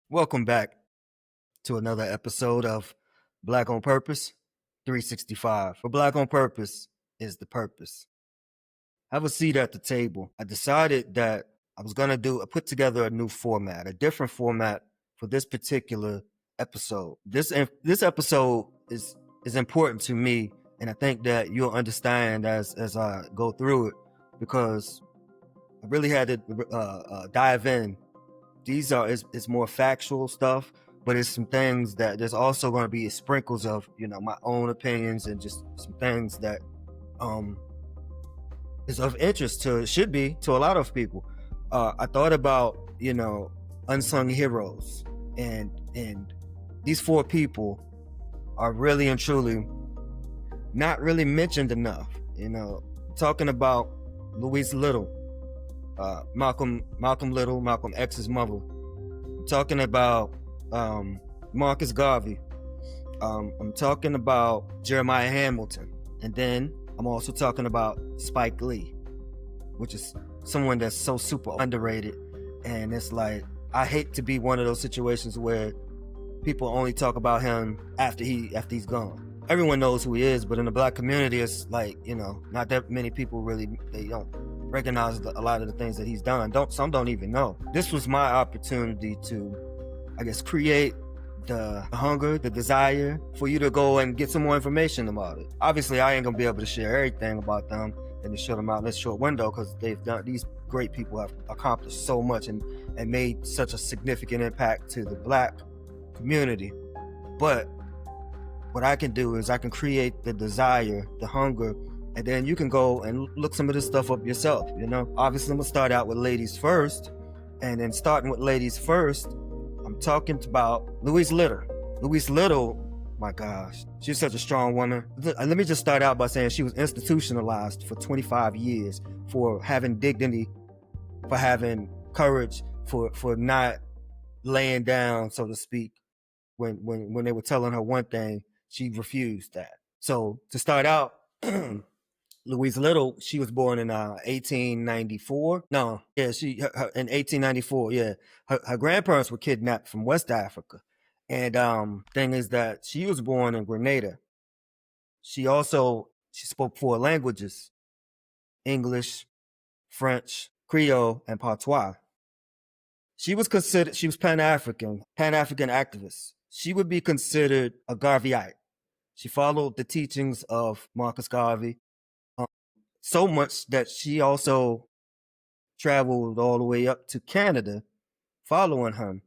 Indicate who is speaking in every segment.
Speaker 1: Welcome back to another episode of Black on Purpose 365. For Black on Purpose is the purpose. Have a seat at the table. I decided that I was going to put together a new format, a different format for this particular episode. This episode is important to me, and I think that you'll understand as I go through it, because I really had to dive in. It's more factual stuff, but it's some things that there's also going to be sprinkles of my own opinions and just some things that is of interest should be to a lot of people. I thought about unsung heroes, and these four people are really and truly not really mentioned enough. Talking about Louise Little, Malcolm Little, Malcolm X's mother. I'm talking about Marcus Garvey. I'm talking about Jeremiah Hamilton, and then I'm also talking about Spike Lee, which is someone that's so super underrated. And it's like, I hate to be one of those situations where people only talk about him after he's gone. Everyone knows who he is, but in the Black community, it's like, not that many people they don't recognize a lot of the things that he's done. Some don't even know. This was my opportunity to, I guess, create the hunger, the desire for you to go and get some more information about it. Obviously, I ain't gonna be able to share everything about them in the short amount, this short window, because these great people have accomplished so much and made such a significant impact to the Black community. But what I can do is I can create the desire, the hunger, and then you can go and look some of this stuff up yourself. Obviously, I'm gonna start out with ladies first, and then starting with ladies first, I'm talking about Louise Little. Louise Little, my gosh, she's such a strong woman. Let me just start out by saying she was institutionalized for 25 years for having dignity, for having courage, for not laying down, so to speak. When they were telling her one thing, she refused that. So to start out, Louise Little, she was born in 1894. No, yeah, in 1894. Yeah, her grandparents were kidnapped from West Africa, and thing is that she was born in Grenada. She spoke four languages: English, French, Creole, and Patois. She was Pan-African activist. She would be considered a Garveyite. She followed the teachings of Marcus Garvey, so much that she also traveled all the way up to Canada following him.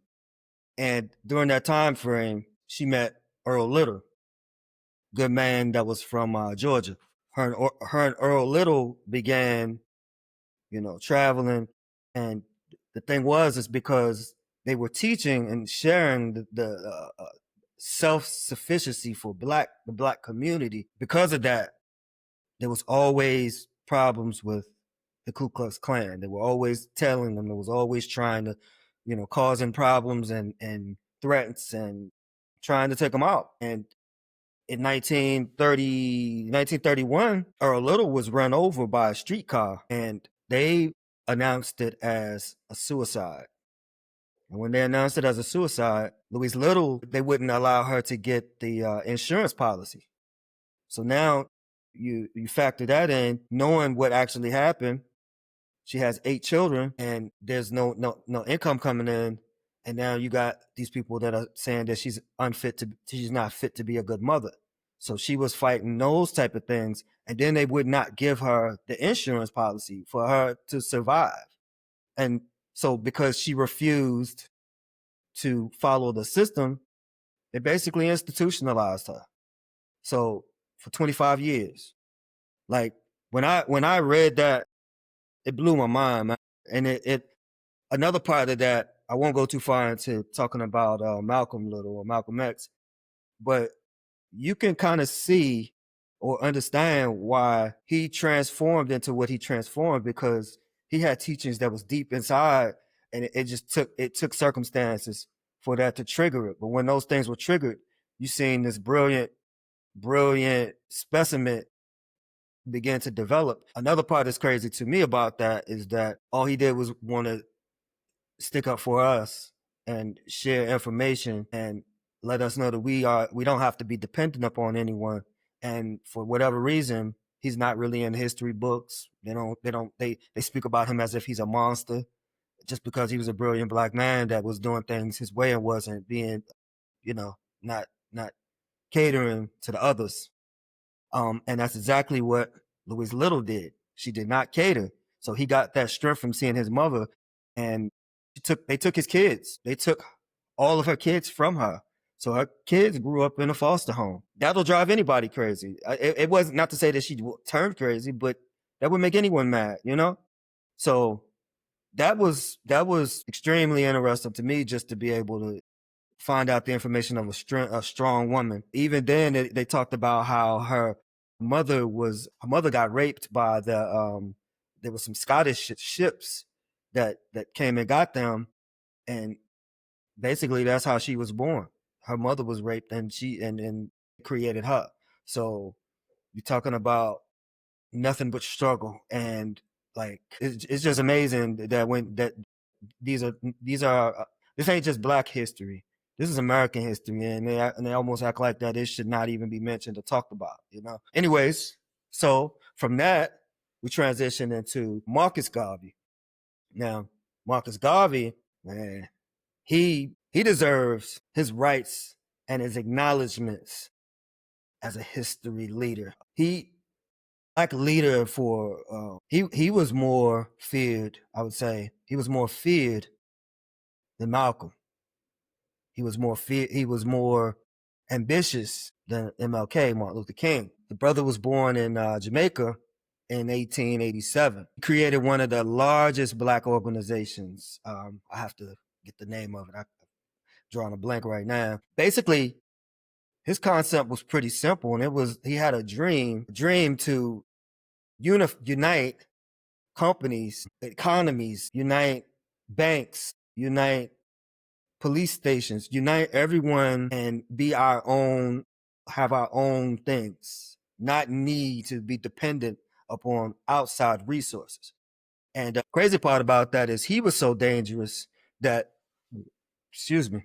Speaker 1: And during that time frame, she met Earl Little, good man that was from Georgia. Her and Earl Little began, traveling. And the thing is because they were teaching and sharing the self-sufficiency for the Black community. Because of that, there was always problems with the Ku Klux Klan. They were always telling them, they was always trying to, causing problems and threats and trying to take them out. And in 1931, Earl Little was run over by a streetcar, and they announced it as a suicide. And when they announced it as a suicide, Louise Little, they wouldn't allow her to get the insurance policy. So now you factor that in, knowing what actually happened. She has 8 children, and there's no income coming in. And now you got these people that are saying that she's not fit to be a good mother. So she was fighting those type of things, and then they would not give her the insurance policy for her to survive. And so because she refused to follow the system, they basically institutionalized her. So for 25 years, like when I read that, it blew my mind, man. And it another part of that, I won't go too far into talking about Malcolm Little or Malcolm X, but you can kind of see or understand why he transformed into what he transformed, because he had teachings that was deep inside, and it took circumstances for that to trigger it. But when those things were triggered, you seen this brilliant specimen begin to develop. Another part that's crazy to me about that is that all he did was want to stick up for us and share information and let us know that we don't have to be dependent upon anyone. And for whatever reason, he's not really in history books. They speak about him as if he's a monster just because he was a brilliant black man that was doing things his way and wasn't being, you know, not catering to the others. And that's exactly what Louise Little did. She did not cater. So he got that strength from seeing his mother, and they took his kids. They took all of her kids from her. So her kids grew up in a foster home. That'll drive anybody crazy. It wasn't, not to say that she turned crazy, but that would make anyone mad, you know? So that was extremely interesting to me, just to be able to find out the information of a strong woman. Even then, they talked about how her mother got raped by there was some Scottish ships that came and got them, and basically that's how she was born. Her mother was raped, and she and created her. So you're talking about nothing but struggle, and like it's just amazing that when that these are these are this ain't just Black history. This is American history, and they almost act like that it should not even be mentioned or talked about. You know. Anyways, so from that we transition into Marcus Garvey. Now, Marcus Garvey, man, he deserves his rights and his acknowledgments as a history leader. He Black leader for he was more feared. I would say he was more feared than Malcolm. He was more ambitious than MLK, Martin Luther King. The brother was born in Jamaica in 1887. He created one of the largest Black organizations. I have to get the name of it. I'm drawing a blank right now. Basically, his concept was pretty simple, and he had a dream to unite companies, economies, unite banks, unite police stations, unite everyone and be our own, have our own things, not need to be dependent upon outside resources. And the crazy part about that is he was so dangerous that, excuse me,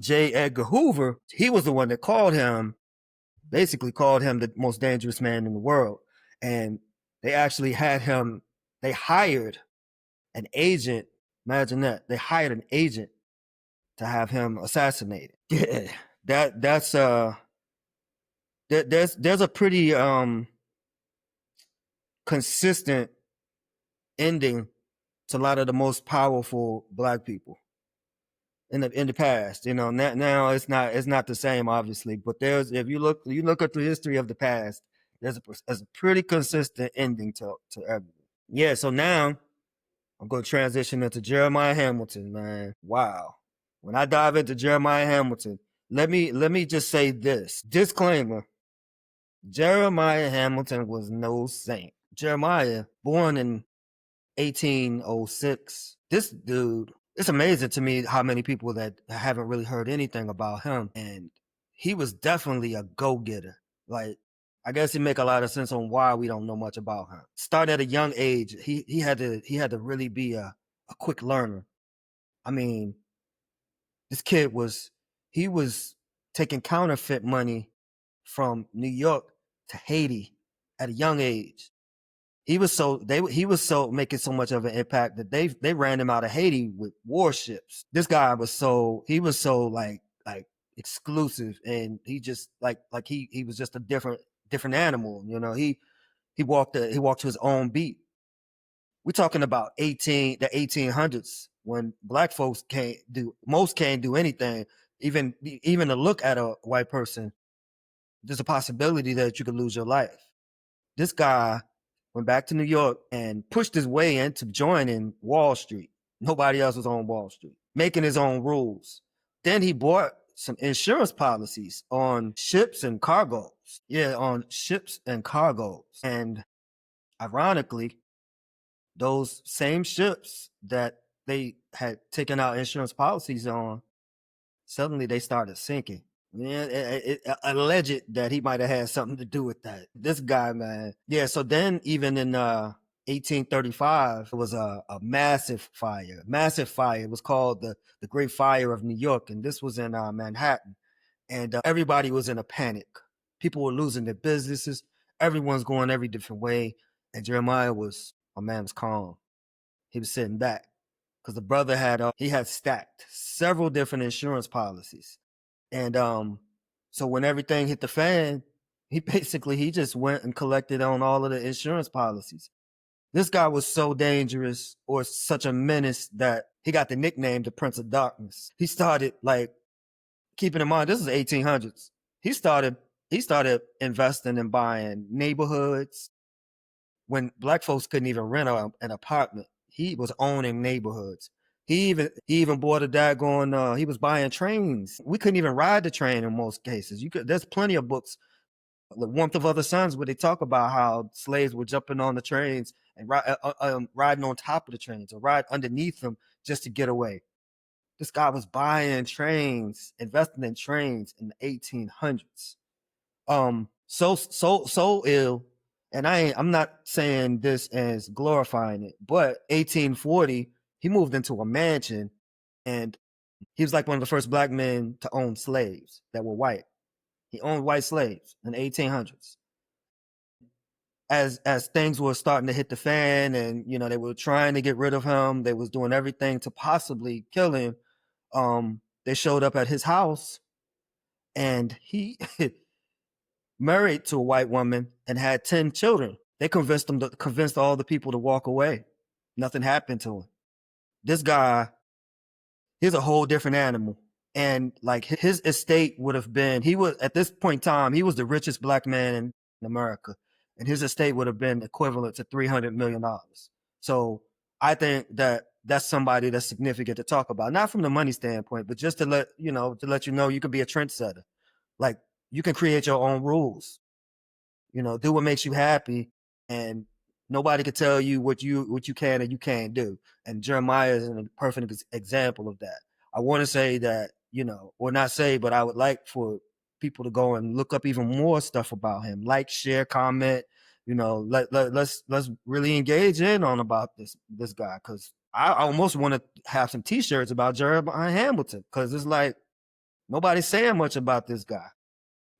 Speaker 1: J. Edgar Hoover, he was the one that basically called him the most dangerous man in the world. And they actually they hired an agent. Imagine that. They hired an agent to have him assassinated. Yeah, that's there's a pretty consistent ending to a lot of the most powerful Black people in the past. You know, now it's not the same, obviously, but there's, if you look at the history of the past, there's a pretty consistent ending to everything. Yeah, so now I'm going to transition into Jeremiah Hamilton, man. Wow. When I dive into Jeremiah Hamilton, let me just say this. Disclaimer. Jeremiah Hamilton was no saint. Jeremiah, born in 1806. This dude, it's amazing to me how many people that haven't really heard anything about him. And he was definitely a go-getter. Like, I guess it make a lot of sense on why we don't know much about him. Start at a young age. He had to really be a quick learner. I mean, this kid he was taking counterfeit money from New York to Haiti at a young age. He was so making so much of an impact that they ran him out of Haiti with warships. This guy was so like exclusive, and he just he was just a different animal. You know, he walked to his own beat. We're talking about the 1800s, when Black folks can't do anything, even to look at a white person. There's a possibility that you could lose your life. This guy went back to New York and pushed his way into joining Wall Street. Nobody else was on Wall Street, making his own rules. Then he bought some insurance policies on ships and cargoes. Yeah, on ships and cargoes. And ironically, those same ships that they had taken out insurance policies on, suddenly they started sinking. Yeah, alleged that he might have had something to do with that. This guy, man. Yeah, so then even in 1835, it was a massive fire. Massive fire. It was called the Great Fire of New York, and this was in Manhattan. And everybody was in a panic. People were losing their businesses. Everyone's going every different way. And Jeremiah was, my man was calm. He was sitting back because the brother had he had stacked several different insurance policies, and so when everything hit the fan, he just went and collected on all of the insurance policies. This guy was so dangerous or such a menace that he got the nickname the Prince of Darkness. He started, like, keeping in mind this is 1800s. He started investing and buying neighborhoods when black folks couldn't even rent an apartment. He was owning neighborhoods. He even bought a daggone. He was buying trains. We couldn't even ride the train in most cases. There's plenty of books, The Warmth of Other Suns, where they talk about how slaves were jumping on the trains and riding on top of the trains or ride underneath them just to get away. This guy was buying trains, investing in trains in the 1800s. So ill, and I'm not saying this as glorifying it, but 1840 he moved into a mansion, and he was like one of the first black men to own slaves that were white. He owned white slaves in the 1800s. As things were starting to hit the fan, and they were trying to get rid of him, they was doing everything to possibly kill him. They showed up at his house, and he married to a white woman and had 10 children. They convinced all the people to walk away. Nothing happened to him. This guy, he's a whole different animal. And like his estate would have been, he was at this point in time, he was the richest black man in America. And his estate would have been equivalent to $300 million. So I think that that's somebody that's significant to talk about. Not from the money standpoint, but just to let you know you could be a trendsetter. Like, you can create your own rules. Do what makes you happy, and nobody can tell you what you can and you can't do. And Jeremiah is a perfect example of that. I want to say that, or not say, but I would like for people to go and look up even more stuff about him, like, share, comment. Let's really engage in on about this guy, because I almost want to have some T-shirts about Jeremiah Hamilton, because it's like nobody's saying much about this guy.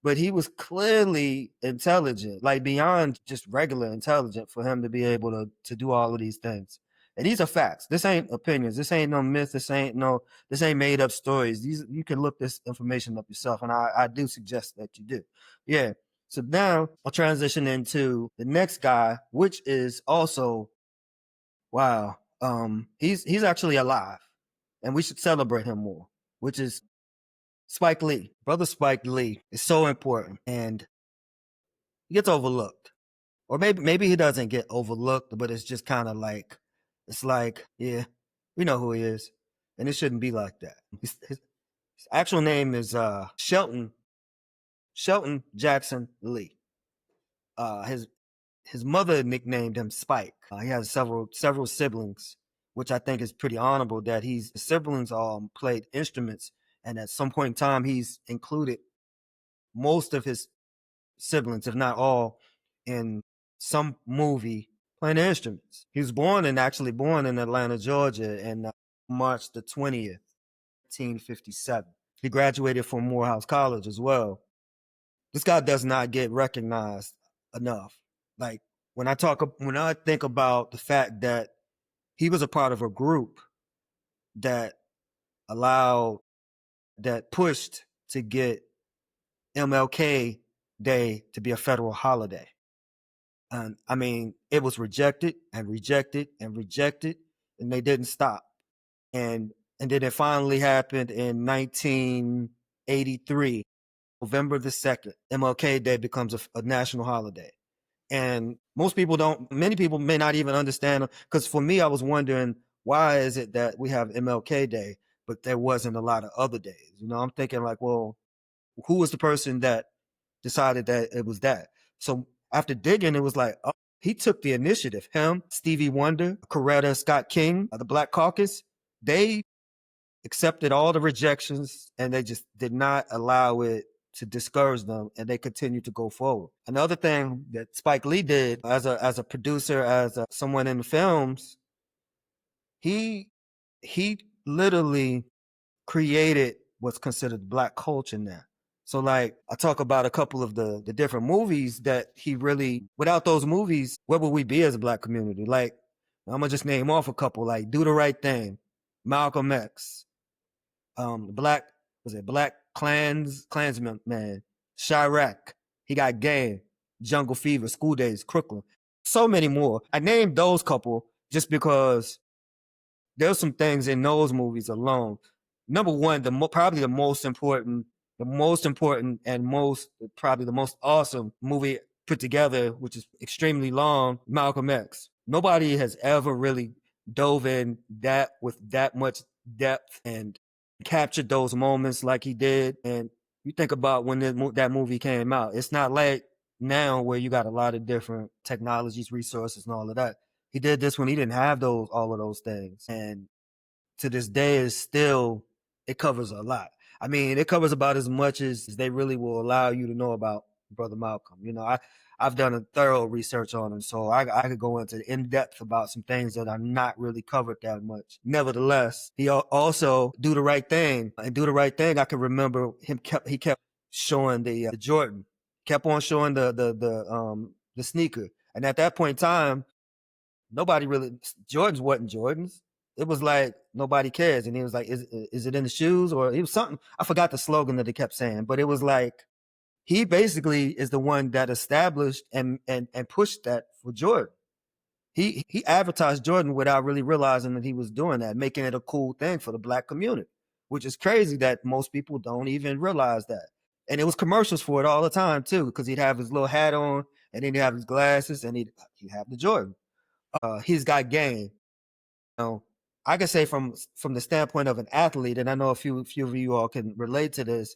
Speaker 1: But he was clearly intelligent, like beyond just regular intelligent, for him to be able to do all of these things. And these are facts. This ain't opinions. This ain't no myth. This ain't made up stories. You can look this information up yourself, and I do suggest that you do. Yeah. So now I'll transition into the next guy, which is also, wow. He's actually alive, and we should celebrate him more, which is Spike Lee. Brother Spike Lee is so important, and he gets overlooked. Or maybe he doesn't get overlooked, but it's just kind of like, it's like, yeah, we know who he is. And it shouldn't be like that. His actual name is Shelton Jackson Lee. His mother nicknamed him Spike. He has several siblings, which I think is pretty honorable that his siblings played instruments, and at some point in time he's included most of his siblings, if not all, in some movie playing instruments. He was born in Atlanta, Georgia, in March the 20th, 1957. He graduated from Morehouse College as well. This guy does not get recognized enough. Like, when I think about the fact that he was a part of a group that pushed to get MLK Day to be a federal holiday. And I mean, it was rejected and rejected and rejected, and they didn't stop. And then it finally happened in 1983, November the 2nd. MLK Day becomes a national holiday. And many people may not even understand, because for me, I was wondering, why is it that we have MLK Day, but there wasn't a lot of other days? I'm thinking like, well, who was the person that decided that it was that? So after digging, it was like, oh, he took the initiative. Him, Stevie Wonder, Coretta Scott King, the Black Caucus, they accepted all the rejections, and they just did not allow it to discourage them, and they continue to go forward. Another thing that Spike Lee did as a producer, someone in the films, he he literally created what's considered Black culture now. So like I talk about a couple of the different movies that he really, without those movies, where would we be as a Black community? Like I'm gonna just name off a couple, like Do the Right Thing, Malcolm X, Black, was it Black Klansman man, Chirac, he got Game, Jungle Fever, School Days, Crooklyn, so many more. I named those couple just because there's some things in those movies alone. Number one, probably the most important and probably the most awesome movie put together, which is extremely long, Malcolm X. Nobody has ever really dove in that with that much depth and captured those moments like he did. And you think about when that movie came out, it's not like now where you got a lot of different technologies, resources, and all of that. He did this when he didn't have all of those things, and to this day is still, it covers a lot. I mean, it covers about as much as they really will allow you to know about Brother Malcolm. You know, I've done a thorough research on him, so I could go into in depth about some things that are not really covered that much. Nevertheless, he also Do the Right Thing, and Do the Right Thing. I can remember he kept showing the Jordan, kept on showing the sneaker, and at that point in time, nobody really, Jordans wasn't Jordans. It was like nobody cares, and he was like, "Is it in the shoes?" Or it was something. I forgot the slogan that they kept saying, but it was like he basically is the one that established and pushed that for Jordan. He advertised Jordan without really realizing that he was doing that, making it a cool thing for the Black community, which is crazy that most people don't even realize that. And it was commercials for it all the time too, because he'd have his little hat on, and then he'd have his glasses, and he'd have the Jordan. He's got game. Know, I can say from the standpoint of an athlete, and I know a few of you all can relate to this.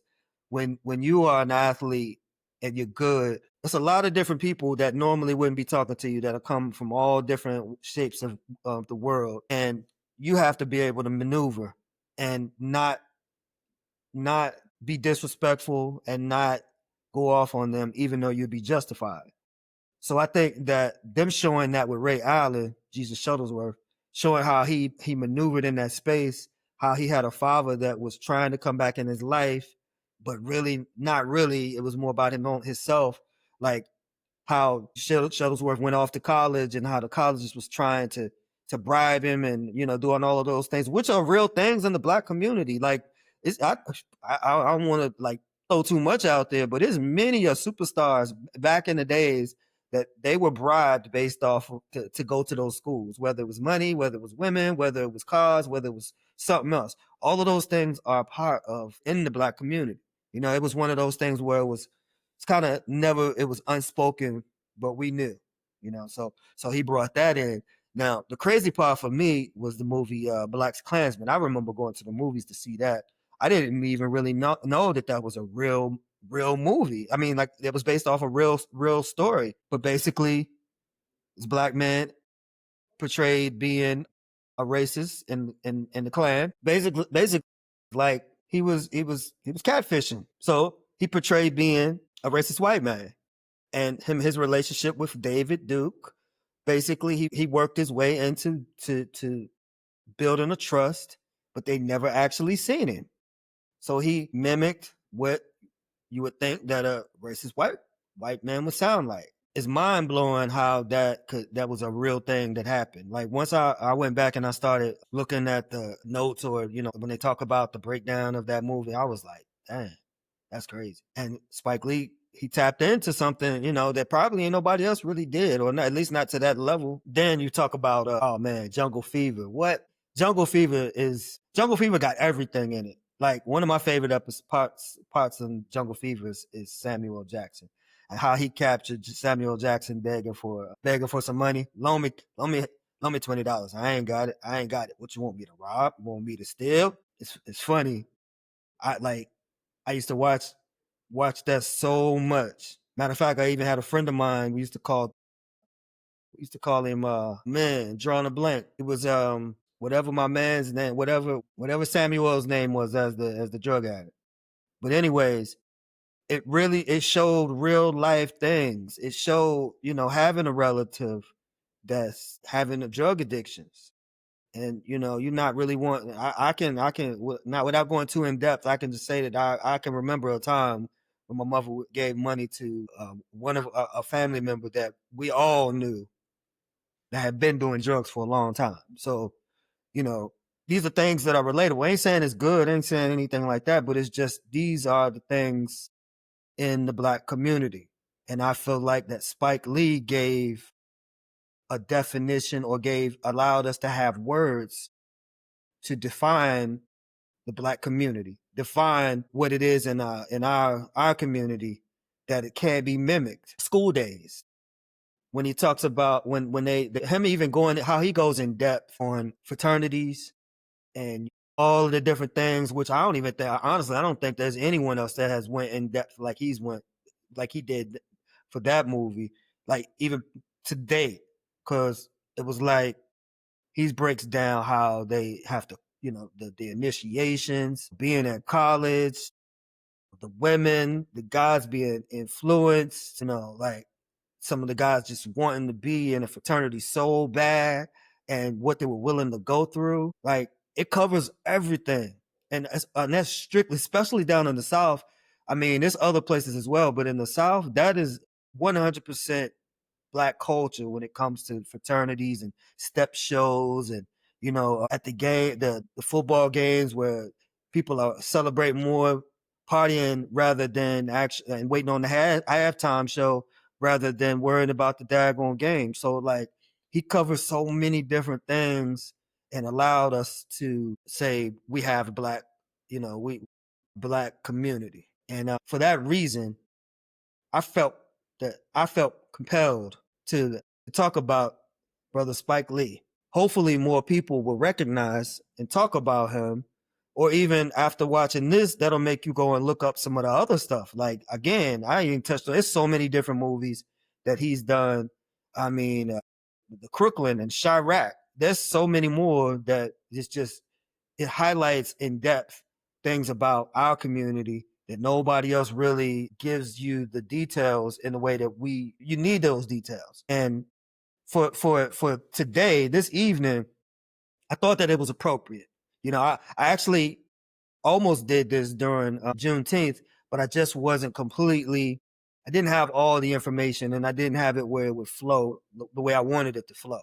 Speaker 1: When you are an athlete and you're good, there's a lot of different people that normally wouldn't be talking to you that are come from all different shapes of the world, and you have to be able to maneuver and not be disrespectful and not go off on them, even though you'd be justified. So I think that them showing that with Ray Allen, Jesus Shuttlesworth, showing how he maneuvered in that space, how he had a father that was trying to come back in his life, but really not really. It was more about him on himself, like how Shuttlesworth went off to college and how the colleges was trying to bribe him and doing all of those things, which are real things in the Black community. Like it's I don't want to like throw too much out there, but there's many of superstars back in the days that they were bribed based off of, to go to those schools, whether it was money, whether it was women, whether it was cars, whether it was something else. All of those things are a part of in the Black community. It was one of those things where it's kind of never, it was unspoken, but we knew, so he brought that in. Now, the crazy part for me was the movie Black Klansman. I remember going to the movies to see that. I didn't even really know that was a real movie. I mean, like it was based off a real story, but basically this Black man portrayed being a racist in the Klan. Basically, like he was catfishing. So he portrayed being a racist white man, and his relationship with David Duke. Basically, he worked his way into to building a trust, but they never actually seen him. So he mimicked what you would think that a racist white man would sound like. It's mind blowing how that was a real thing that happened. Like once I went back and I started looking at the notes, or when they talk about the breakdown of that movie, I was like, dang, that's crazy. And Spike Lee, he tapped into something, that probably ain't nobody else really did, or not, at least not to that level. Then you talk about, oh man, Jungle Fever. What? Jungle Fever got everything in it. Like one of my favorite parts in Jungle Fever is Samuel Jackson, and how he captured Samuel Jackson begging for some money. Loan me $20. I ain't got it. What you want me to rob? You want me to steal? It's funny. I used to watch that so much. Matter of fact, I even had a friend of mine. We used to call him man, drawing a blank. It was whatever my man's name, whatever Samuel's name was as the drug addict. But anyways, it showed real life things. It showed, having a relative that's having a drug addictions. And you're not really want. Not without going too in depth. I can just say that I can remember a time when my mother gave money to one of a family member that we all knew that had been doing drugs for a long time. So you know, these are things that are relatable. I ain't saying it's good, I ain't saying anything like that, but it's just these are the things in the Black community. And I feel like that Spike Lee gave a definition, or allowed us to have words to define the Black community, define what it is in our community, that it can't be mimicked. School days, when he talks about when they him even going how he goes in depth on fraternities and all of the different things, which I don't even think, honestly, I don't think there's anyone else that has went in depth like he did for that movie, like even today, because it was like he breaks down how they have to, the initiations, being at college, the women, the guys being influenced, like some of the guys just wanting to be in a fraternity so bad, and what they were willing to go through. Like, it covers everything. And that's strictly, especially down in the South. I mean, there's other places as well, but in the South, that is 100% Black culture when it comes to fraternities and step shows, and at the football games, where people are celebrating more, partying rather than actually, and waiting on the halftime show rather than worrying about the daggone game. So, like, he covers so many different things and allowed us to say we have a we Black community. And for that reason, I felt compelled to talk about Brother Spike Lee. Hopefully, more people will recognize and talk about him, or even after watching this, that'll make you go and look up some of the other stuff. Like, again, I ain't even touched on. There's so many different movies that he's done. I mean, the Crooklyn and Chirac. There's so many more that it's just, it highlights in depth things about our community that nobody else really gives you the details in the way that you need those details. And for today, this evening, I thought that it was appropriate. I actually almost did this during Juneteenth, but I just wasn't completely. I didn't have all the information, and I didn't have it where it would flow the way I wanted it to flow.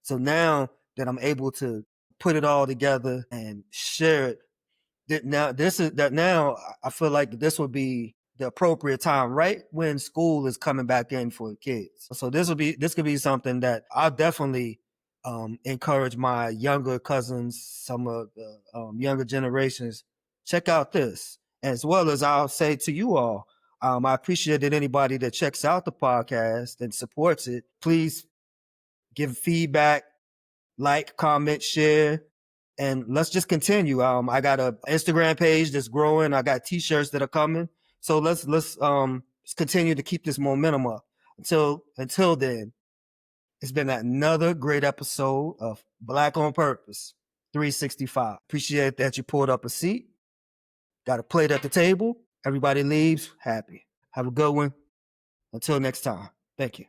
Speaker 1: So now that I'm able to put it all together and share it, now I feel like this would be the appropriate time, right when school is coming back in for kids. So this could be something that I'll definitely encourage my younger cousins, some of the younger generations, check out this, as well as I'll say to you all. I appreciate that anybody that checks out the podcast and supports it. Please give feedback, like, comment, share, and let's just continue. I got a Instagram page that's growing. I got t-shirts that are coming. So let's continue to keep this momentum up. Until then, it's been another great episode of Black on Purpose 365. Appreciate that you pulled up a seat, got a plate at the table. Everybody leaves happy. Have a good one. Until next time. Thank you.